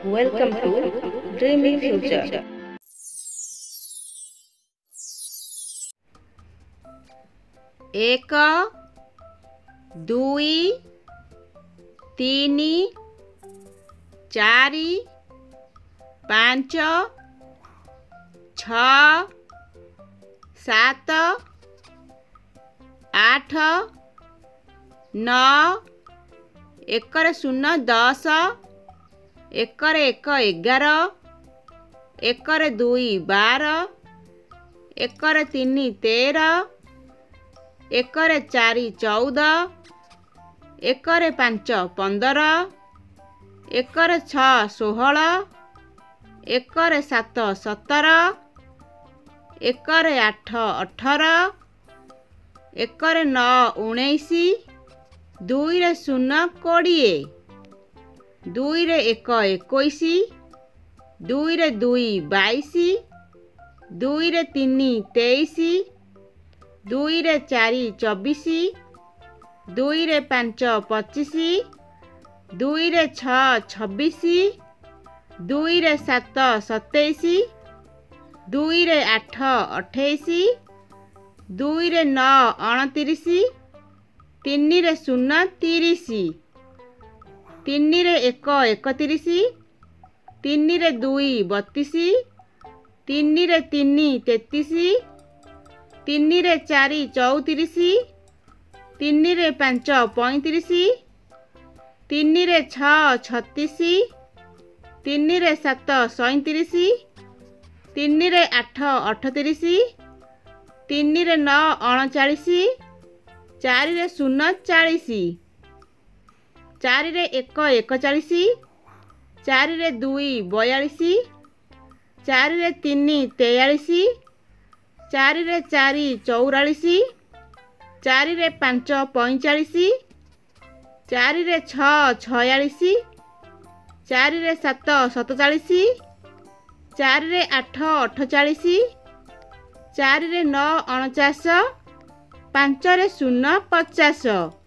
Welcome to Dreamy Future. एक दुई तीनी चारि पांच छ सात आठ नौ एकर शून्य 10 एकर एक 11 एकर दुई 12 एकर तीन 13 एकर चारि 14 एकर पांच 15 एकर छ 16 एकर सात 17 एकर आठ 18 एकर नौ 19 दुई रे शून्य 20 दुई रे एक 21 दुई रे दुई 22 दुई रे तीन 23 दुई रे चारि 24 दुई रे पांच 25 दुई रे छ 26 दुई रे सात 27 दुई रे आठ 28 दुई रे नौ 29 तीन रे शून्य 30 तीन रे एक 31 तीन रे दुई 32 तीन रे तीन 33 तीन रे चारि 34 तीन रे पांच 35 तीन रे छ 36 तीन रे सात 37 तीन रे आठ 38 तीन रे नौ 39 चारि रे शून्य 40 चारि रे एक 41 चारि रे दुई 42 चारि रे तीन 43 चारि रे चारि 44 चारि रे पांच 45 चारि रे छ 46 चारि रे सात 47 चारि रे आठ 48 चारि रे नौ 49 पांच रे शून्य 50।